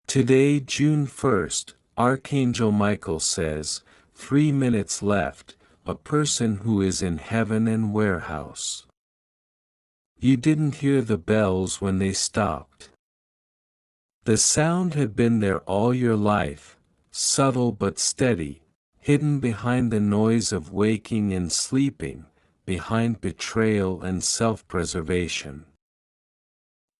Today, June 1st, Archangel Michael says, 3 minutes left, a person who is in heaven and warehouse. You didn't hear the bells when they stopped. The sound had been there all your life, subtle but steady, hidden behind the noise of waking and sleeping, behind betrayal and self-preservation.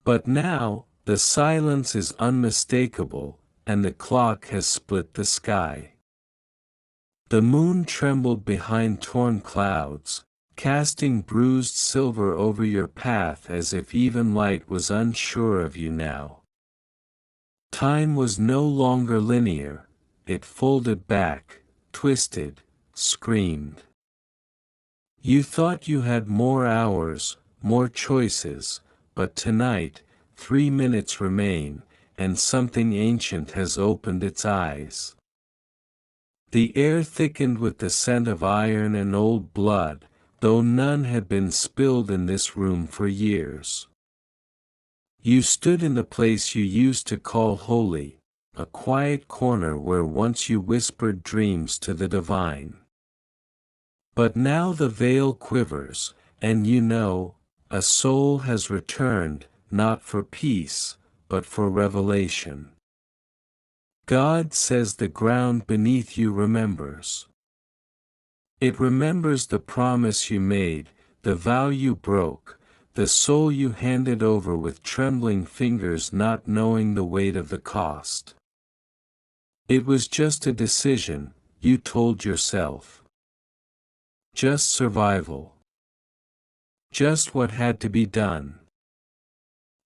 But now, the silence is unmistakable, and the clock has split the sky. The moon trembled behind torn clouds, casting bruised silver over your path as if even light was unsure of you now. Time was no longer linear, it folded back, twisted, screamed. You thought you had more hours, more choices, but tonight, 3 minutes remain, and something ancient has opened its eyes. The air thickened with the scent of iron and old blood, though none had been spilled in this room for years. You stood in the place you used to call holy, a quiet corner where once you whispered dreams to the divine. But now the veil quivers, and you know, a soul has returned, not for peace, but for revelation. God says the ground beneath you remembers. It remembers the promise you made, the vow you broke, the soul you handed over with trembling fingers not knowing the weight of the cost. It was just a decision, you told yourself. Just survival. Just what had to be done.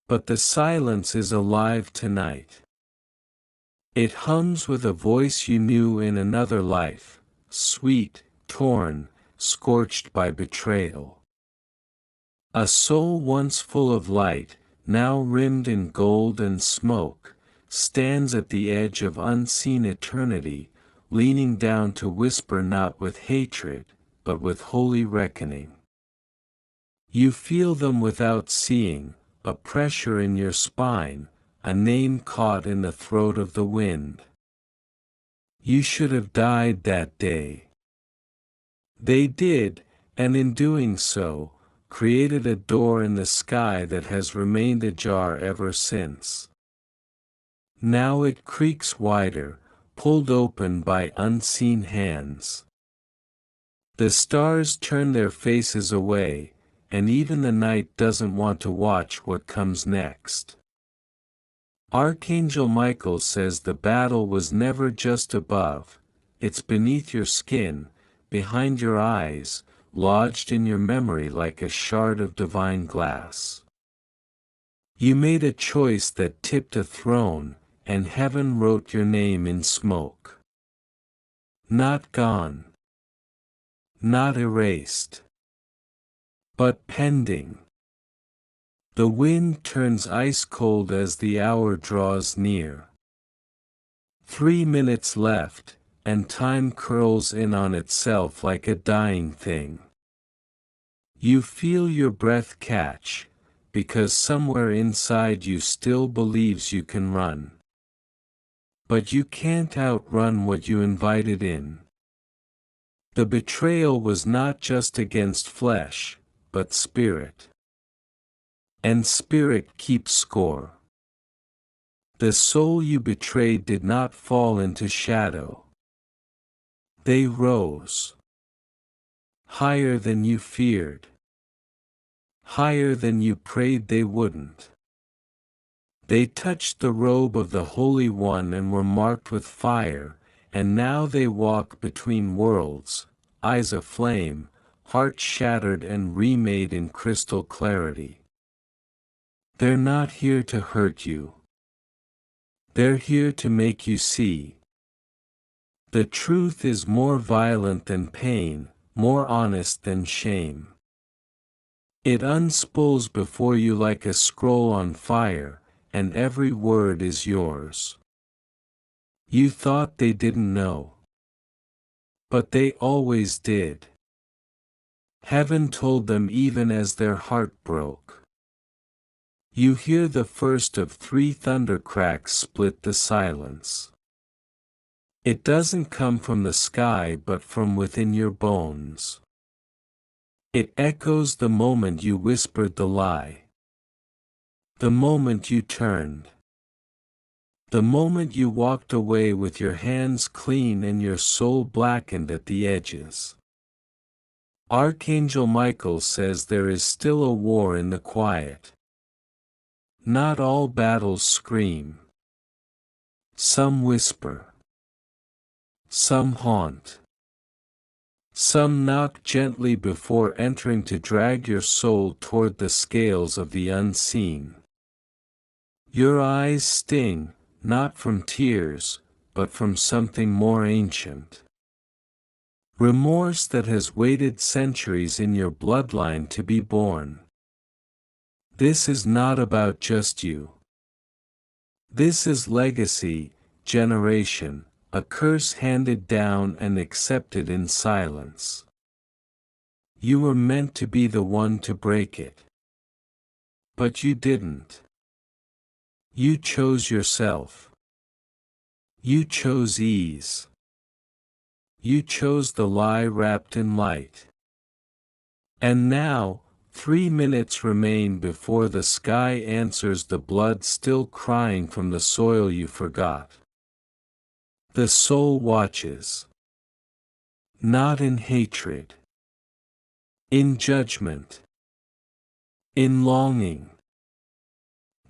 But the silence is alive tonight. It hums with a voice you knew in another life, sweet, torn, scorched by betrayal. A soul once full of light, now rimmed in gold and smoke, stands at the edge of unseen eternity, leaning down to whisper not with hatred, but with holy reckoning. You feel them without seeing, a pressure in your spine, a name caught in the throat of the wind. You should have died that day. They did, and in doing so, created a door in the sky that has remained ajar ever since. Now it creaks wider, pulled open by unseen hands. The stars turn their faces away, and even the night doesn't want to watch what comes next. Archangel Michael says the battle was never just above, it's beneath your skin, behind your eyes, lodged in your memory like a shard of divine glass. You made a choice that tipped a throne, and heaven wrote your name in smoke. Not gone. Not erased. But pending. The wind turns ice cold as the hour draws near. 3 minutes left, and time curls in on itself like a dying thing. You feel your breath catch, because somewhere inside you still believes you can run. But you can't outrun what you invited in. The betrayal was not just against flesh, but spirit. And spirit keeps score. The soul you betrayed did not fall into shadow. They rose. Higher than you feared. Higher than you prayed they wouldn't. They touched the robe of the Holy One and were marked with fire, and now they walk between worlds, eyes aflame, hearts shattered and remade in crystal clarity. They're not here to hurt you. They're here to make you see. The truth is more violent than pain, more honest than shame. It unspools before you like a scroll on fire, and every word is yours. You thought they didn't know. But they always did. Heaven told them even as their heart broke. You hear the first of 3 thunder cracks split the silence. It doesn't come from the sky but from within your bones. It echoes the moment you whispered the lie. The moment you turned. The moment you walked away with your hands clean and your soul blackened at the edges. Archangel Michael says there is still a war in the quiet. Not all battles scream. Some whisper. Some haunt. Some knock gently before entering to drag your soul toward the scales of the unseen. Your eyes sting, not from tears, but from something more ancient. Remorse that has waited centuries in your bloodline to be born. This is not about just you. This is legacy, generation, a curse handed down and accepted in silence. You were meant to be the one to break it. But you didn't. You chose yourself. You chose ease. You chose the lie wrapped in light. And now, 3 minutes remain before the sky answers the blood still crying from the soil you forgot. The soul watches. Not in hatred. In judgment. In longing.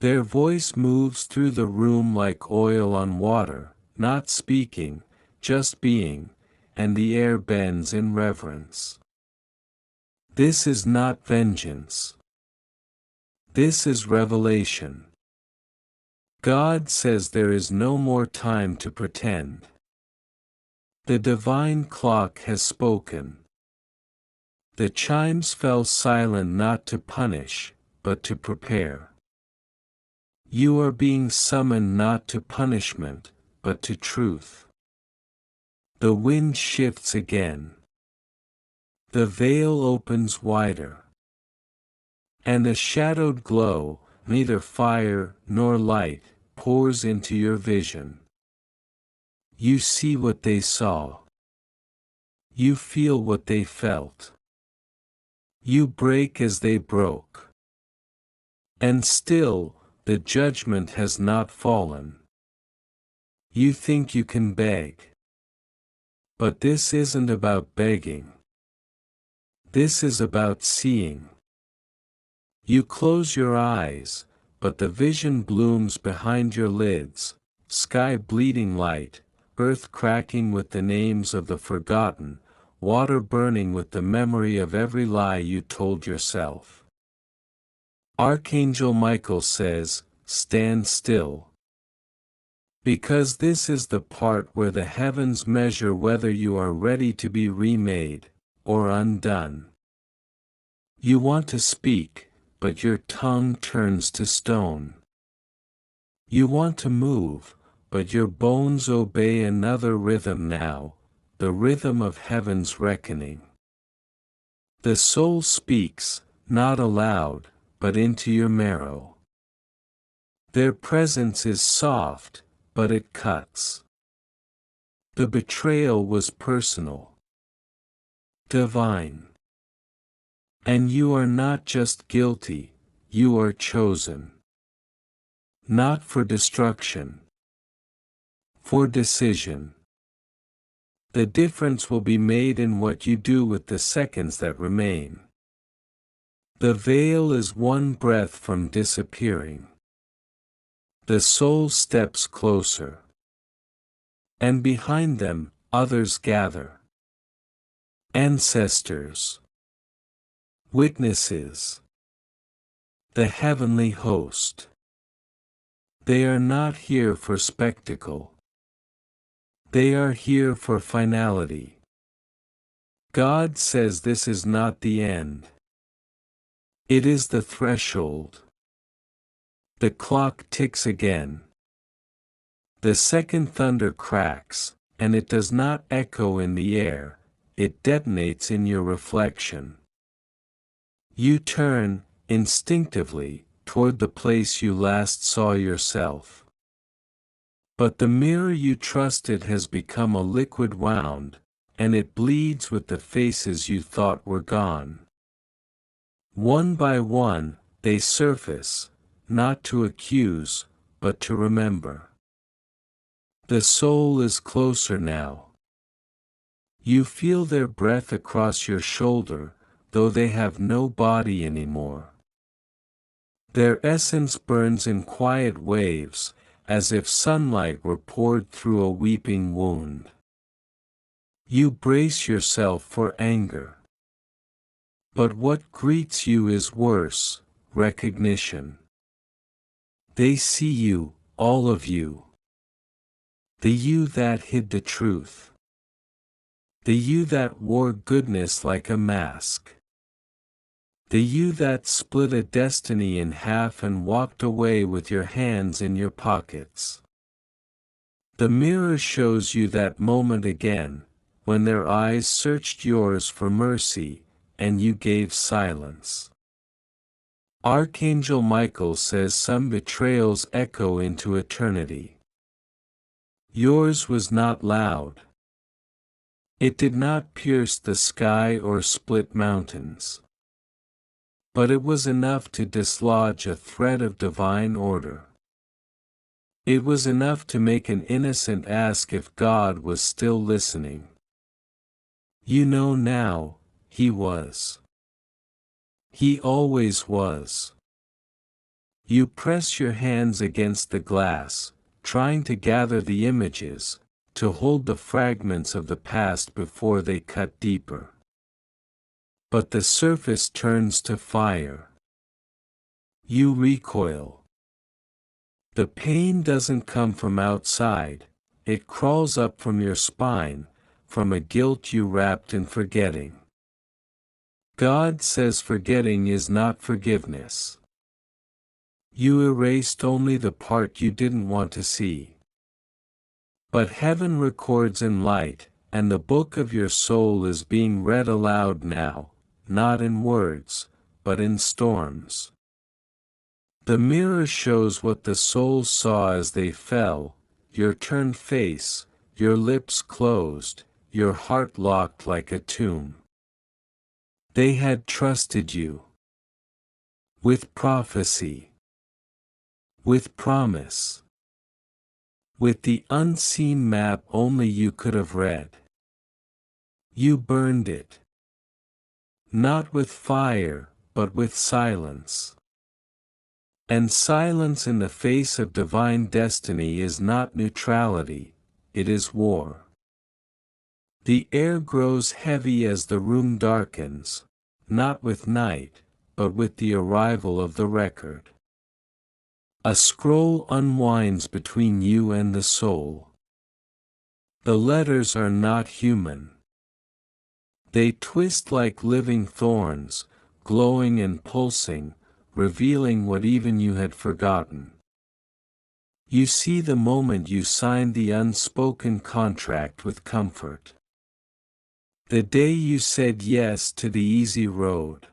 Their voice moves through the room like oil on water, not speaking, just being, and the air bends in reverence. This is not vengeance. This is revelation. God says there is no more time to pretend. The divine clock has spoken. The chimes fell silent not to punish, but to prepare. You are being summoned not to punishment, but to truth. The wind shifts again. The veil opens wider. And a shadowed glow, neither fire nor light, pours into your vision. You see what they saw. You feel what they felt. You break as they broke. And still, the judgment has not fallen. You think you can beg. But this isn't about begging. This is about seeing. You close your eyes, but the vision blooms behind your lids, sky bleeding light, earth cracking with the names of the forgotten, water burning with the memory of every lie you told yourself. Archangel Michael says, stand still. Because this is the part where the heavens measure whether you are ready to be remade, or undone. You want to speak, but your tongue turns to stone. You want to move, but your bones obey another rhythm now, the rhythm of heaven's reckoning. The soul speaks, not aloud, but into your marrow. Their presence is soft, but it cuts. The betrayal was personal. Divine. And you are not just guilty, you are chosen. Not for destruction. For decision. The difference will be made in what you do with the seconds that remain. The veil is one breath from disappearing. The soul steps closer. And behind them, others gather. Ancestors. Witnesses. The heavenly host. They are not here for spectacle. They are here for finality. God says this is not the end. It is the threshold. The clock ticks again. The second thunder cracks, and it does not echo in the air, it detonates in your reflection. You turn, instinctively, toward the place you last saw yourself. But the mirror you trusted has become a liquid wound, and it bleeds with the faces you thought were gone. One by one, they surface, not to accuse, but to remember. The soul is closer now. You feel their breath across your shoulder, though they have no body anymore. Their essence burns in quiet waves, as if sunlight were poured through a weeping wound. You brace yourself for anger. But what greets you is worse, recognition. They see you, all of you. The you that hid the truth. The you that wore goodness like a mask. The you that split a destiny in half and walked away with your hands in your pockets. The mirror shows you that moment again, when their eyes searched yours for mercy, and you gave silence. Archangel Michael says some betrayals echo into eternity. Yours was not loud. It did not pierce the sky or split mountains. But it was enough to dislodge a thread of divine order. It was enough to make an innocent ask if God was still listening. You know now, He was. He always was. You press your hands against the glass, trying to gather the images, to hold the fragments of the past before they cut deeper. But the surface turns to fire. You recoil. The pain doesn't come from outside, it crawls up from your spine, from a guilt you wrapped in forgetting. God says forgetting is not forgiveness. You erased only the part you didn't want to see. But heaven records in light, and the book of your soul is being read aloud now, not in words, but in storms. The mirror shows what the soul saw as they fell, your turned face, your lips closed, your heart locked like a tomb. They had trusted you. With prophecy. With promise. With the unseen map only you could have read. You burned it. Not with fire, but with silence. And silence in the face of divine destiny is not neutrality, it is war. The air grows heavy as the room darkens, not with night, but with the arrival of the record. A scroll unwinds between you and the soul. The letters are not human. They twist like living thorns, glowing and pulsing, revealing what even you had forgotten. You see the moment you signed the unspoken contract with comfort. The day you said yes to the easy road.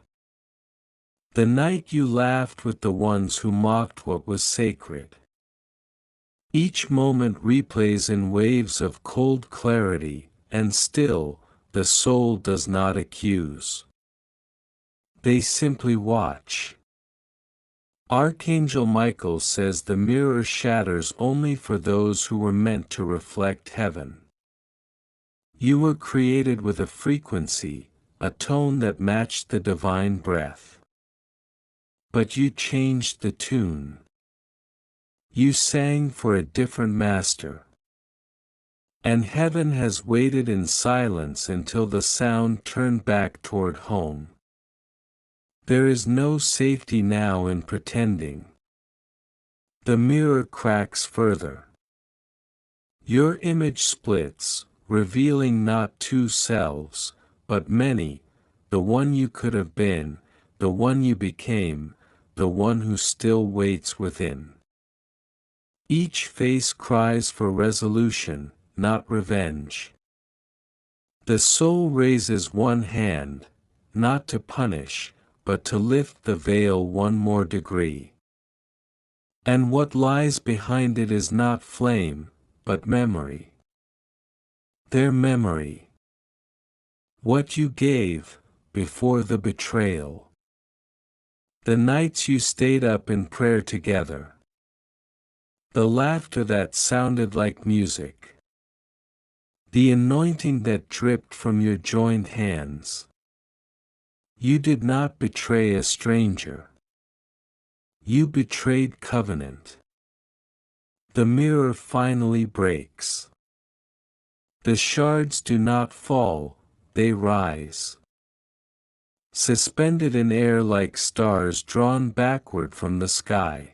The night you laughed with the ones who mocked what was sacred. Each moment replays in waves of cold clarity, and still, the soul does not accuse. They simply watch. Archangel Michael says the mirror shatters only for those who were meant to reflect heaven. You were created with a frequency, a tone that matched the divine breath. But you changed the tune. You sang for a different master. And heaven has waited in silence until the sound turned back toward home. There is no safety now in pretending. The mirror cracks further. Your image splits, revealing not two selves, but many, the one you could have been, the one you became, the one who still waits within. Each face cries for resolution, not revenge. The soul raises one hand, not to punish, but to lift the veil one more degree. And what lies behind it is not flame, but memory. Their memory. What you gave, before the betrayal. The nights you stayed up in prayer together. The laughter that sounded like music. The anointing that dripped from your joined hands. You did not betray a stranger. You betrayed covenant. The mirror finally breaks. The shards do not fall, they rise. Suspended in air like stars drawn backward from the sky.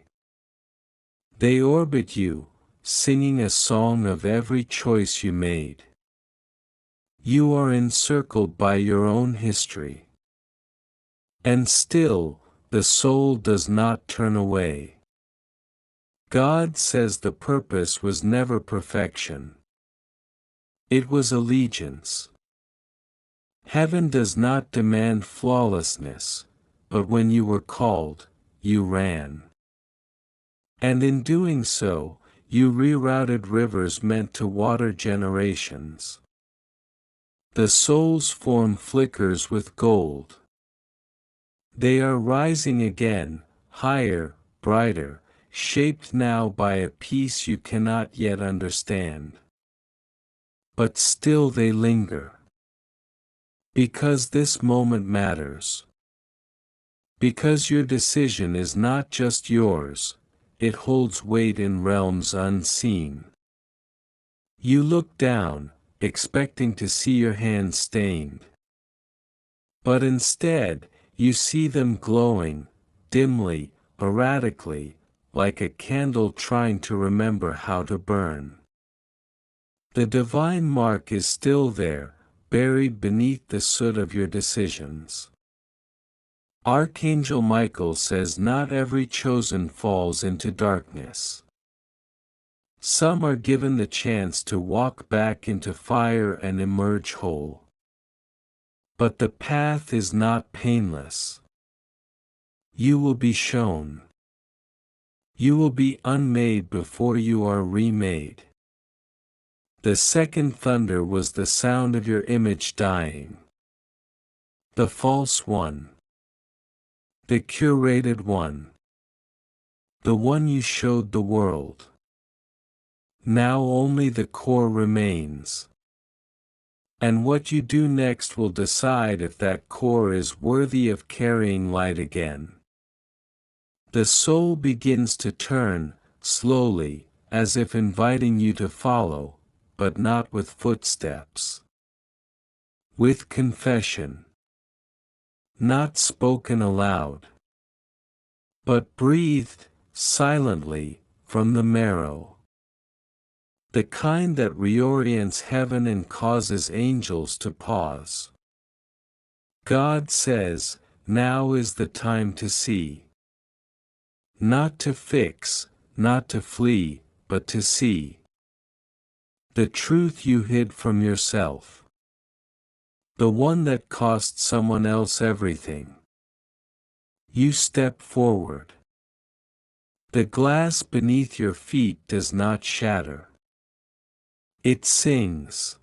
They orbit you, singing a song of every choice you made. You are encircled by your own history. And still, the soul does not turn away. God says the purpose was never perfection. It was allegiance. Heaven does not demand flawlessness, but when you were called, you ran. And in doing so, you rerouted rivers meant to water generations. The soul's form flickers with gold. They are rising again, higher, brighter, shaped now by a peace you cannot yet understand. But still they linger. Because this moment matters. Because your decision is not just yours, it holds weight in realms unseen. You look down, expecting to see your hands stained. But instead, you see them glowing, dimly, erratically, like a candle trying to remember how to burn. The divine mark is still there, buried beneath the soot of your decisions. Archangel Michael says not every chosen falls into darkness. Some are given the chance to walk back into fire and emerge whole. But the path is not painless. You will be shown. You will be unmade before you are remade. The second thunder was the sound of your image dying. The false one. The curated one. The one you showed the world. Now only the core remains. And what you do next will decide if that core is worthy of carrying light again. The soul begins to turn, slowly, as if inviting you to follow, but not with footsteps. With confession. Not spoken aloud. But breathed, silently, from the marrow. The kind that reorients heaven and causes angels to pause. God says, now is the time to see. Not to fix, not to flee, but to see. The truth you hid from yourself. The one that cost someone else everything. You step forward. The glass beneath your feet does not shatter. It sings.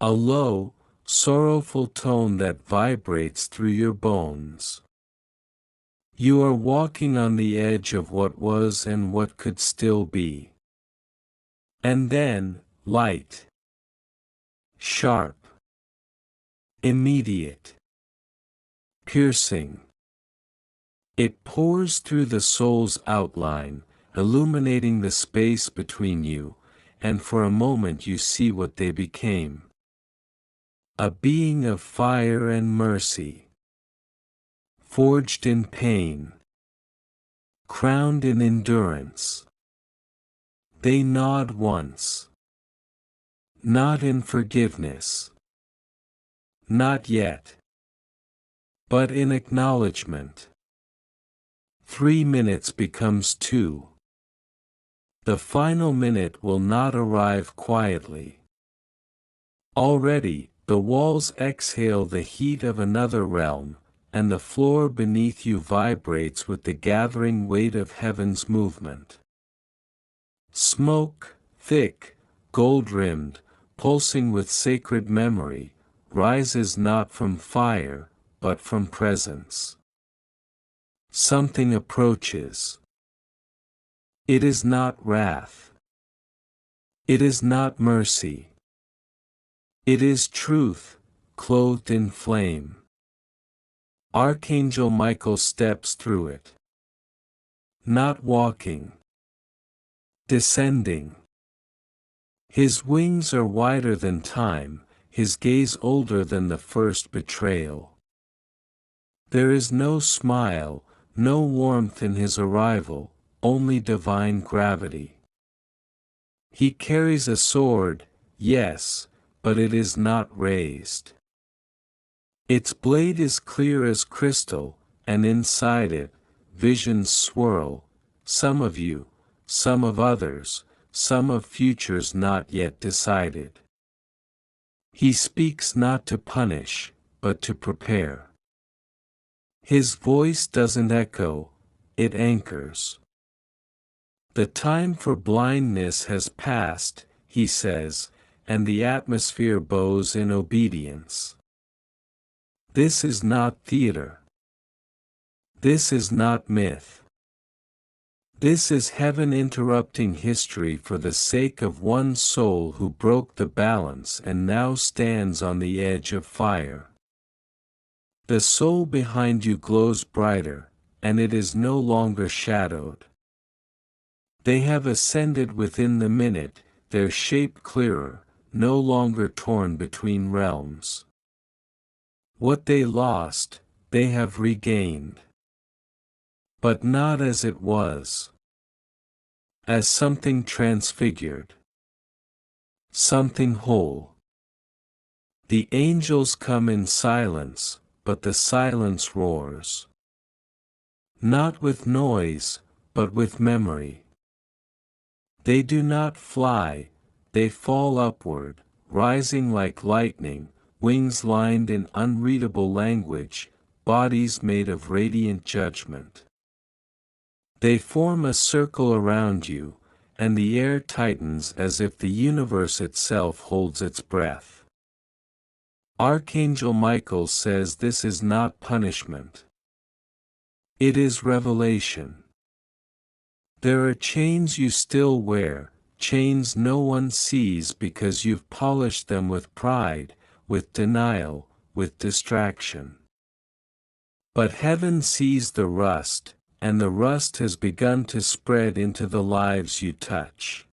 A low, sorrowful tone that vibrates through your bones. You are walking on the edge of what was and what could still be. And then, light. Sharp. Immediate. Piercing. It pours through the soul's outline, illuminating the space between you, and for a moment you see what they became. A being of fire and mercy. Forged in pain. Crowned in endurance. They nod once. Not in forgiveness. Not yet. But in acknowledgement. 3 minutes becomes 2. The final minute will not arrive quietly. Already, the walls exhale the heat of another realm, and the floor beneath you vibrates with the gathering weight of heaven's movement. Smoke, thick, gold-rimmed, pulsing with sacred memory, rises not from fire, but from presence. Something approaches. It is not wrath. It is not mercy. It is truth, clothed in flame. Archangel Michael steps through it. Not walking. Descending. His wings are wider than time, his gaze older than the first betrayal. There is no smile, no warmth in his arrival, only divine gravity. He carries a sword, yes, but it is not raised. Its blade is clear as crystal, and inside it, visions swirl, some of you, some of others, some of futures not yet decided. He speaks not to punish, but to prepare. His voice doesn't echo, it anchors. The time for blindness has passed, he says, and the atmosphere bows in obedience. This is not theater. This is not myth. This is heaven interrupting history for the sake of one soul who broke the balance and now stands on the edge of fire. The soul behind you glows brighter, and it is no longer shadowed. They have ascended within the minute, their shape clearer, no longer torn between realms. What they lost, they have regained. But not as it was. As something transfigured. Something whole. The angels come in silence, but the silence roars. Not with noise, but with memory. They do not fly, they fall upward, rising like lightning, wings lined in unreadable language, bodies made of radiant judgment. They form a circle around you, and the air tightens as if the universe itself holds its breath. Archangel Michael says this is not punishment. It is revelation. There are chains you still wear, chains no one sees because you've polished them with pride, with denial, with distraction. But heaven sees the rust, and the rust has begun to spread into the lives you touch.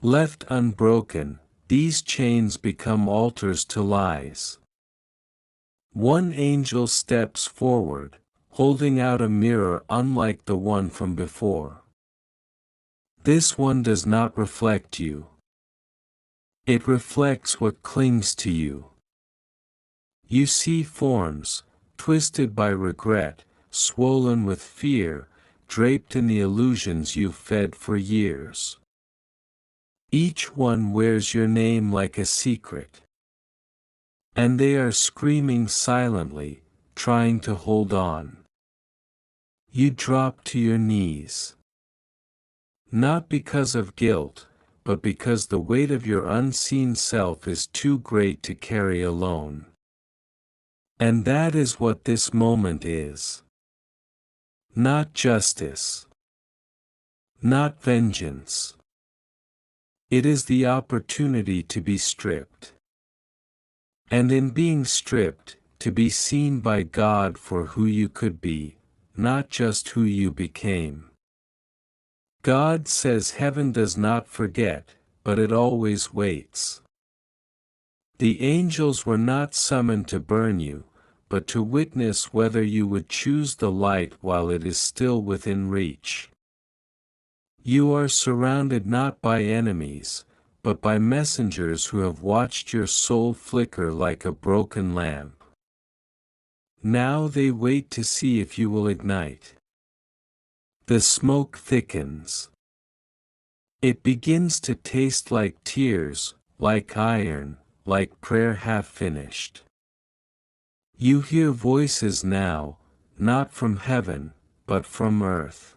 Left unbroken, these chains become altars to lies. One angel steps forward, holding out a mirror unlike the one from before. This one does not reflect you. It reflects what clings to you. You see forms, twisted by regret, swollen with fear, draped in the illusions you've fed for years. Each one wears your name like a secret. And they are screaming silently, trying to hold on. You drop to your knees. Not because of guilt, but because the weight of your unseen self is too great to carry alone. And that is what this moment is. Not justice. Not vengeance. It is the opportunity to be stripped. And in being stripped, to be seen by God for who you could be, not just who you became. God says heaven does not forget, but it always waits. The angels were not summoned to burn you, but to witness whether you would choose the light while it is still within reach. You are surrounded not by enemies, but by messengers who have watched your soul flicker like a broken lamp. Now they wait to see if you will ignite. The smoke thickens. It begins to taste like tears, like iron, like prayer half finished. You hear voices now, not from heaven, but from earth.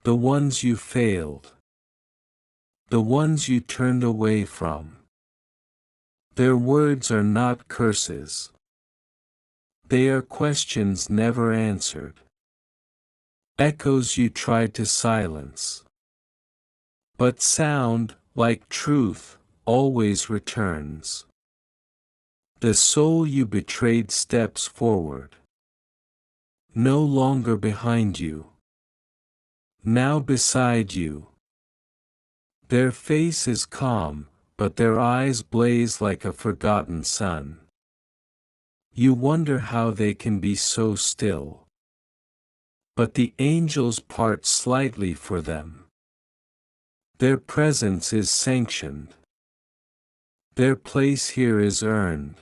The ones you failed. The ones you turned away from. Their words are not curses. They are questions never answered. Echoes you tried to silence. But sound, like truth, always returns. The soul you betrayed steps forward. No longer behind you. Now beside you. Their face is calm, but their eyes blaze like a forgotten sun. You wonder how they can be so still. But the angels part slightly for them. Their presence is sanctioned. Their place here is earned.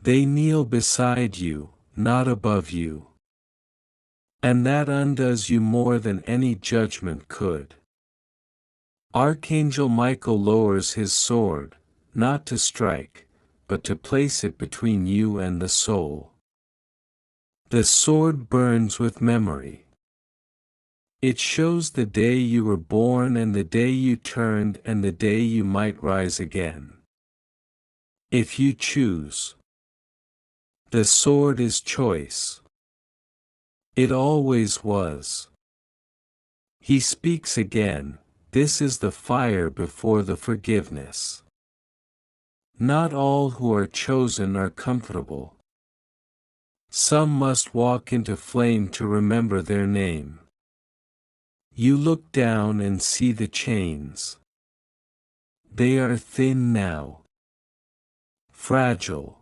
They kneel beside you, not above you. And that undoes you more than any judgment could. Archangel Michael lowers his sword, not to strike, but to place it between you and the soul. The sword burns with memory. It shows the day you were born and the day you turned and the day you might rise again. If you choose. The sword is choice. It always was. He speaks again, this is the fire before the forgiveness. Not all who are chosen are comfortable. Some must walk into flame to remember their name. You look down and see the chains. They are thin now. Fragile.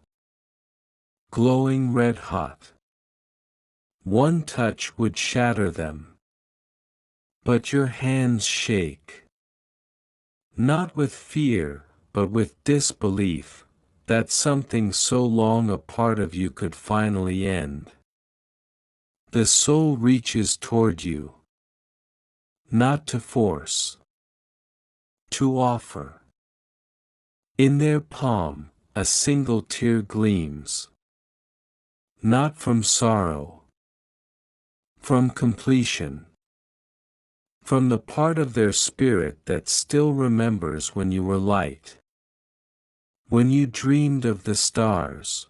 Glowing red hot. One touch would shatter them. But your hands shake. Not with fear, but with disbelief, that something so long a part of you could finally end. The soul reaches toward you. Not to force. To offer. In their palm, a single tear gleams. Not from sorrow. From completion. From the part of their spirit that still remembers when you were light. When you dreamed of the stars.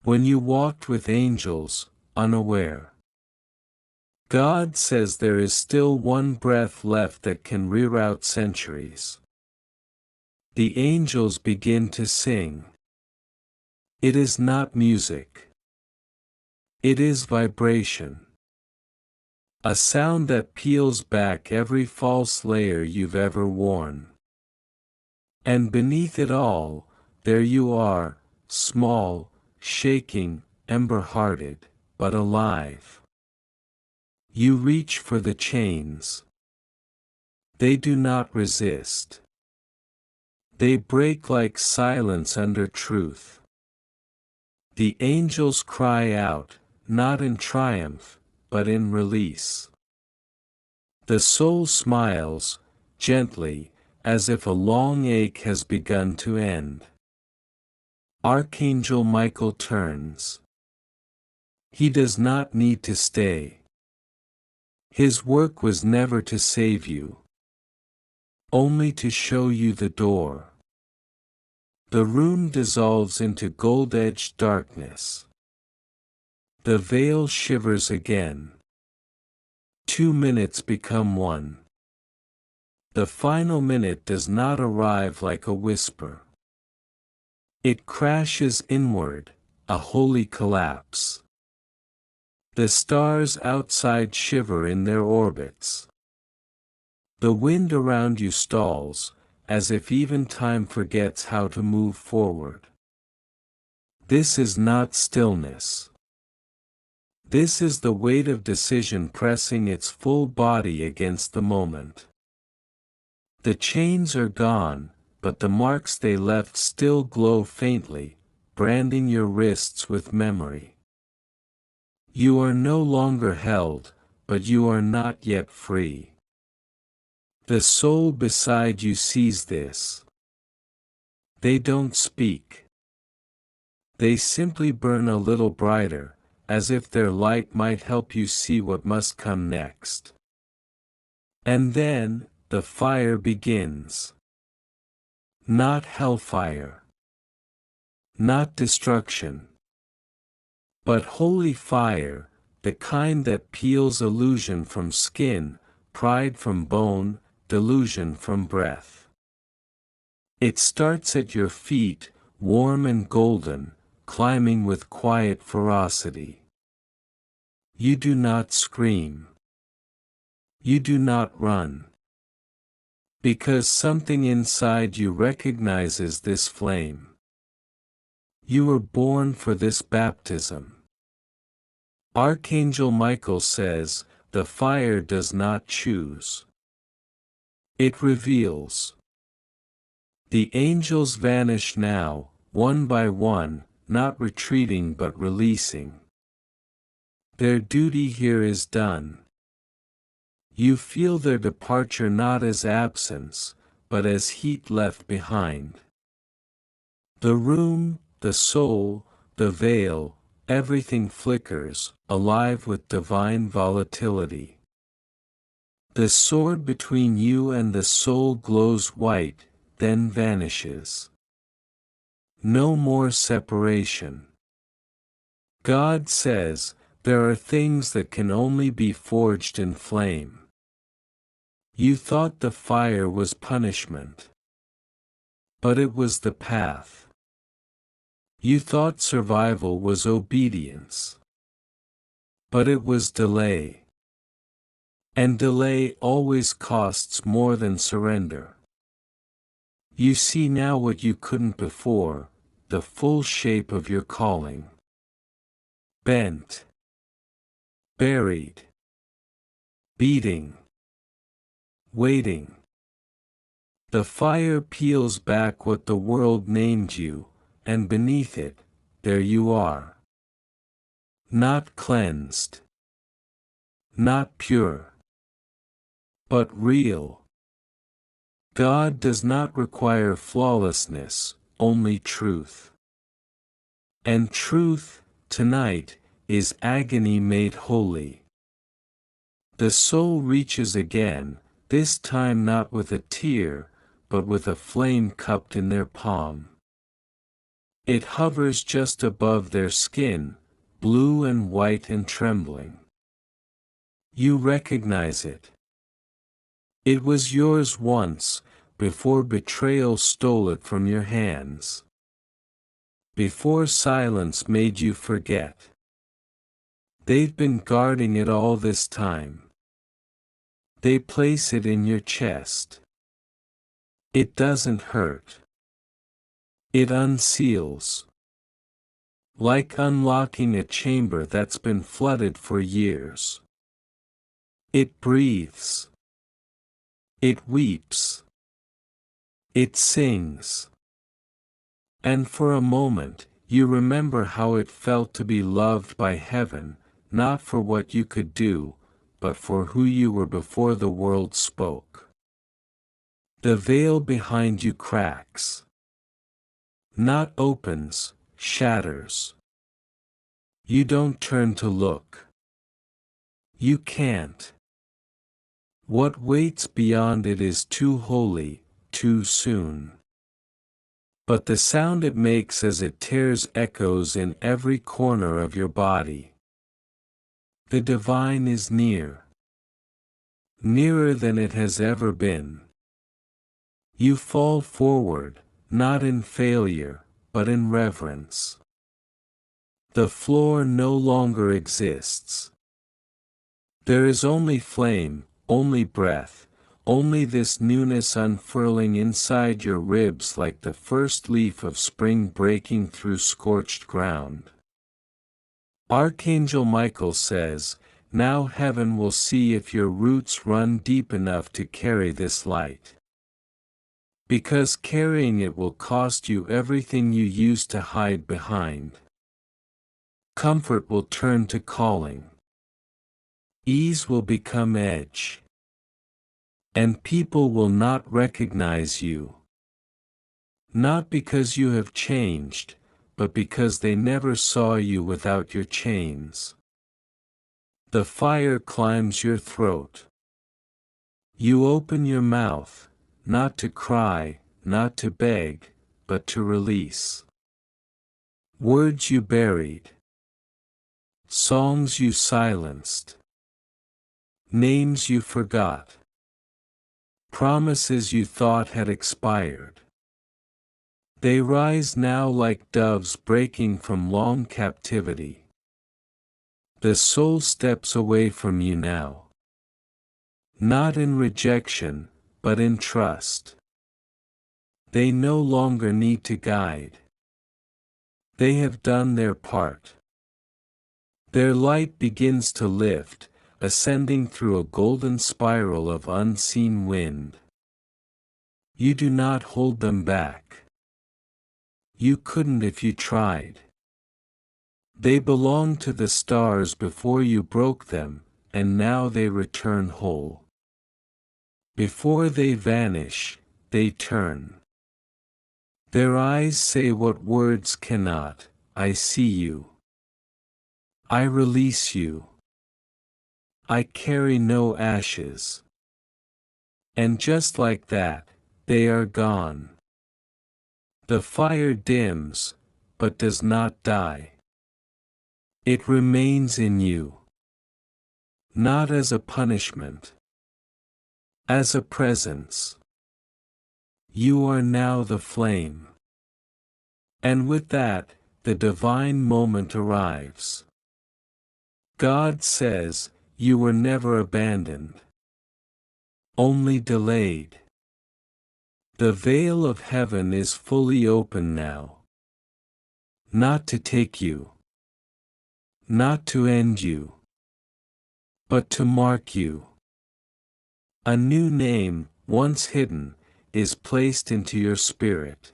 When you walked with angels, unaware. God says there is still one breath left that can reroute centuries. The angels begin to sing. It is not music. It is vibration. A sound that peels back every false layer you've ever worn. And beneath it all, there you are, small, shaking, ember-hearted, but alive. You reach for the chains. They do not resist. They break like silence under truth. The angels cry out, not in triumph, but in release. The soul smiles, gently, as if a long ache has begun to end. Archangel Michael turns. He does not need to stay. His work was never to save you. Only to show you the door. The room dissolves into gold-edged darkness. The veil shivers again. 2 minutes become 1. The final minute does not arrive like a whisper. It crashes inward, a holy collapse. The stars outside shiver in their orbits. The wind around you stalls, as if even time forgets how to move forward. This is not stillness. This is the weight of decision pressing its full body against the moment. The chains are gone, but the marks they left still glow faintly, branding your wrists with memory. You are no longer held, but you are not yet free. The soul beside you sees this. They don't speak. They simply burn a little brighter, as if their light might help you see what must come next. And then, the fire begins. Not hellfire. Not destruction. But holy fire, the kind that peels illusion from skin, pride from bone, delusion from breath. It starts at your feet, warm and golden, climbing with quiet ferocity. You do not scream. You do not run. Because something inside you recognizes this flame. You were born for this baptism. Archangel Michael says, the fire does not choose. It reveals. The angels vanish now, one by one, not retreating but releasing. Their duty here is done. You feel their departure not as absence, but as heat left behind. The room, the soul, the veil, everything flickers, alive with divine volatility. The sword between you and the soul glows white, then vanishes. No more separation. God says, there are things that can only be forged in flame. You thought the fire was punishment. But it was the path. You thought survival was obedience. But it was delay. And delay always costs more than surrender. You see now what you couldn't before, the full shape of your calling. Bent. Buried. Beating. Waiting. The fire peels back what the world named you, and beneath it, there you are. Not cleansed. Not pure. But real. God does not require flawlessness, only truth. And truth, tonight, is agony made holy. The soul reaches again, this time not with a tear, but with a flame cupped in their palm. It hovers just above their skin, blue and white and trembling. You recognize it. It was yours once, before betrayal stole it from your hands. Before silence made you forget. They've been guarding it all this time. They place it in your chest. It doesn't hurt. It unseals. Like unlocking a chamber that's been flooded for years. It breathes. It weeps. It sings. And for a moment, you remember how it felt to be loved by heaven, not for what you could do, but for who you were before the world spoke. The veil behind you cracks. Not opens, shatters. You don't turn to look. You can't. What waits beyond it is too holy, too soon. But the sound it makes as it tears echoes in every corner of your body. The divine is near. Nearer than it has ever been. You fall forward, not in failure, but in reverence. The floor no longer exists. There is only flame, only breath, only this newness unfurling inside your ribs like the first leaf of spring breaking through scorched ground. Archangel Michael says, now heaven will see if your roots run deep enough to carry this light. Because carrying it will cost you everything you used to hide behind. Comfort will turn to calling. Ease will become edge. And people will not recognize you. Not because you have changed, but because they never saw you without your chains. The fire climbs your throat. You open your mouth, not to cry, not to beg, but to release. Words you buried. Songs you silenced. Names you forgot. Promises you thought had expired. They rise now like doves breaking from long captivity. The soul steps away from you now. Not in rejection, but in trust. They no longer need to guide. They have done their part. Their light begins to lift, ascending through a golden spiral of unseen wind. You do not hold them back. You couldn't if you tried. They belonged to the stars before you broke them, and now they return whole. Before they vanish, they turn. Their eyes say what words cannot, I see you. I release you. I carry no ashes. And just like that, they are gone. The fire dims, but does not die. It remains in you. Not as a punishment. As a presence. You are now the flame. And with that, the divine moment arrives. God says, you were never abandoned. Only delayed. The veil of heaven is fully open now. Not to take you. Not to end you. But to mark you. A new name, once hidden, is placed into your spirit.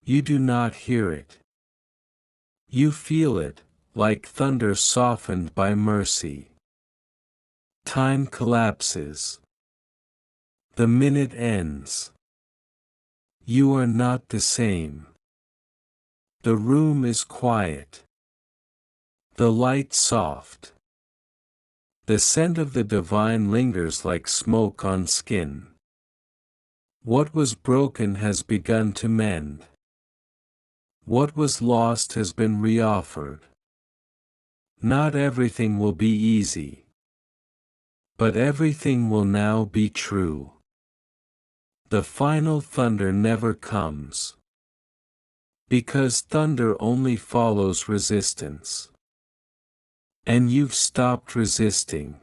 You do not hear it. You feel it, like thunder softened by mercy. Time collapses. The minute ends. You are not the same. The room is quiet. The light soft. The scent of the divine lingers like smoke on skin. What was broken has begun to mend. What was lost has been reoffered. Not everything will be easy. But everything will now be true. The final thunder never comes. Because thunder only follows resistance. And you've stopped resisting.